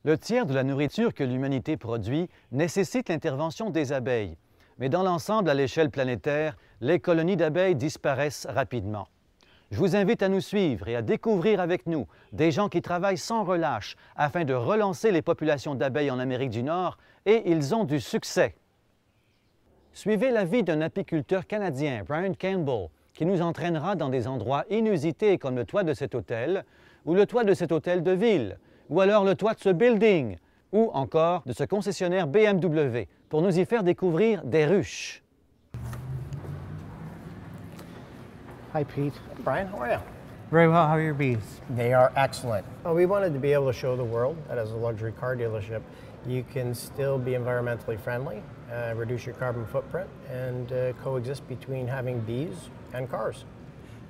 Le tiers de la nourriture que l'humanité produit nécessite l'intervention des abeilles. Mais dans l'ensemble, à l'échelle planétaire, les colonies d'abeilles disparaissent rapidement. Je vous invite à nous suivre et à découvrir avec nous des gens qui travaillent sans relâche afin de relancer les populations d'abeilles en Amérique du Nord, et ils ont du succès. Suivez la vie d'un apiculteur canadien, Brian Campbell, qui nous entraînera dans des endroits inusités comme le toit de cet hôtel, ou le toit de cet hôtel de ville, ou alors le toit de ce building, ou encore de ce concessionnaire BMW, pour nous y faire découvrir des ruches. Hi, Pete. Brian, how are you? Very well. How are your bees? They are excellent. We wanted to be able to show the world that as a luxury car dealership, you can still be environmentally friendly, reduce your carbon footprint, and coexist between having bees and cars.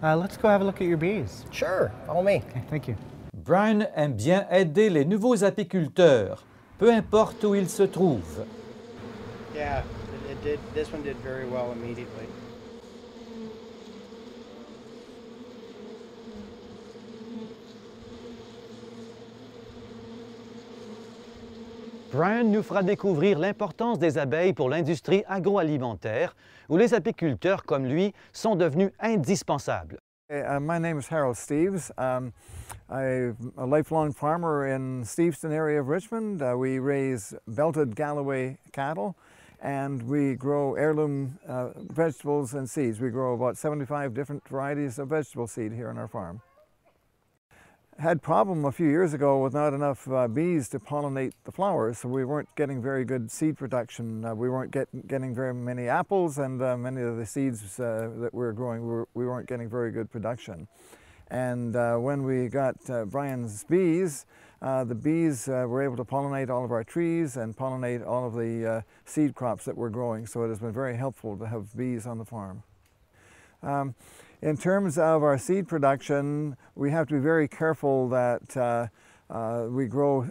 Let's go have a look at your bees. Sure, follow me. Okay, thank you. Brian aime bien aider les nouveaux apiculteurs, peu importe où ils se trouvent. Yeah, this one did very well immediately. Brian nous fera découvrir l'importance des abeilles pour l'industrie agroalimentaire, où les apiculteurs comme lui sont devenus indispensables. My name is Harold Steves. I'm a lifelong farmer in Steveston area of Richmond. We raise belted Galloway cattle, and we grow heirloom vegetables and seeds. We grow about 75 different varieties of vegetable seed here on our farm. Had problem a few years ago with not enough bees to pollinate the flowers, so we weren't getting very good seed production. We weren't getting very many apples, and many of the seeds that we were growing, we weren't getting very good production. And when we got Brian's bees, the bees were able to pollinate all of our trees and pollinate all of the seed crops that we're growing, so it has been very helpful to have bees on the farm. In terms of our seed production, we have to be very careful that we grow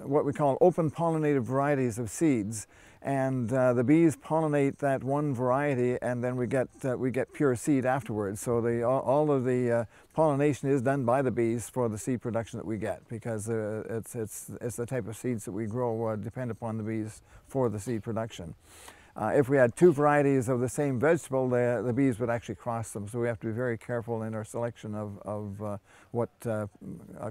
what we call open pollinated varieties of seeds, and the bees pollinate that one variety, and then we get pure seed afterwards. So all of the pollination is done by the bees for the seed production that we get, because it's the type of seeds that we grow depend upon the bees for the seed production. If we had two varieties of the same vegetable, the bees would actually cross them, so we have to be very careful in our selection of what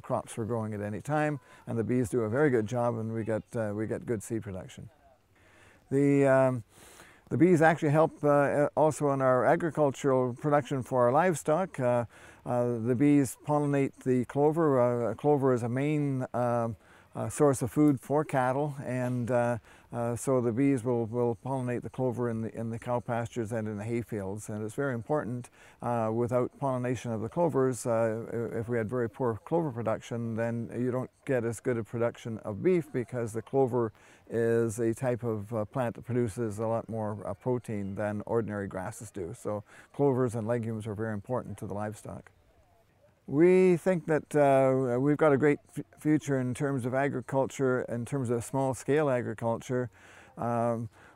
crops we're growing at any time, and the bees do a very good job, and we get good seed production. The bees actually help also in our agricultural production for our livestock. The bees pollinate the clover. Clover is a main source of food for cattle, and so the bees will pollinate the clover in the cow pastures and in the hay fields, and it's very important. Without pollination of the clovers, if we had very poor clover production, then you don't get as good a production of beef, because the clover is a type of plant that produces a lot more protein than ordinary grasses do. So clovers and legumes are very important to the livestock. We think that we've got a great future in terms of agriculture, in terms of small-scale agriculture.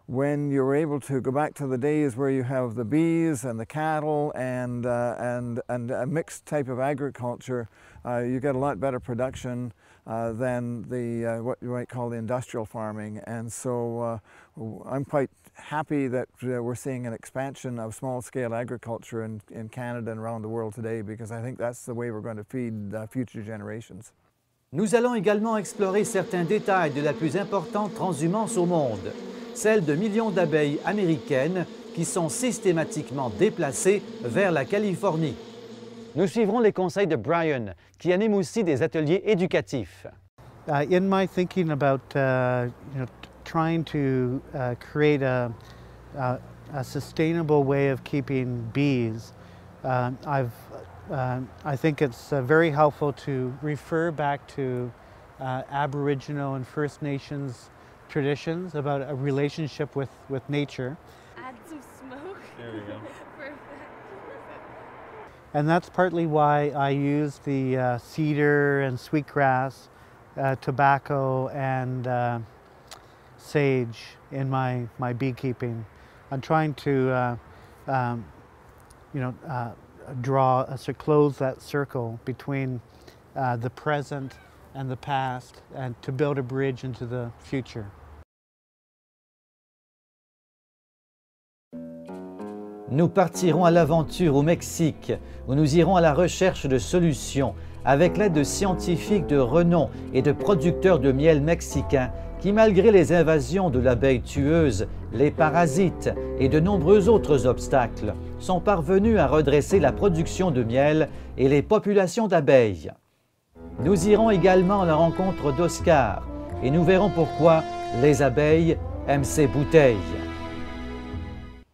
When you're able to go back to the days where you have the bees and the cattle and a mixed type of agriculture, you get a lot better production than what you might call the industrial farming. And so I'm quite happy that we're seeing an expansion of small-scale agriculture in Canada and around the world today, because I think that's the way we're going to feed future generations. Nous allons également explorer certains détails de la plus importante transhumance au monde, celle de millions d'abeilles américaines qui sont systématiquement déplacées vers la Californie. Nous suivrons les conseils de Brian, qui anime aussi des ateliers éducatifs. In my thinking about trying to create a sustainable way of keeping bees, I think it's very helpful to refer back to Aboriginal and First Nations traditions about a relationship with nature. Add some smoke. There we go. Perfect. And that's partly why I use the cedar and sweetgrass, tobacco and sage in my beekeeping. I'm trying to close that circle between the present and the past, and to build a bridge into the future. Nous partirons à l'aventure au Mexique, où nous irons à la recherche de solutions avec l'aide de scientifiques de renom et de producteurs de miel mexicains qui, malgré les invasions de l'abeille tueuse, les parasites et de nombreux autres obstacles, sont parvenus à redresser la production de miel et les populations d'abeilles. Nous irons également à la rencontre d'Oscar et nous verrons pourquoi les abeilles aiment ces bouteilles.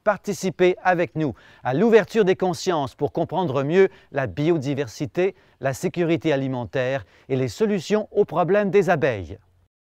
Participez avec nous à l'ouverture des consciences pour comprendre mieux la biodiversité, la sécurité alimentaire et les solutions aux problèmes des abeilles.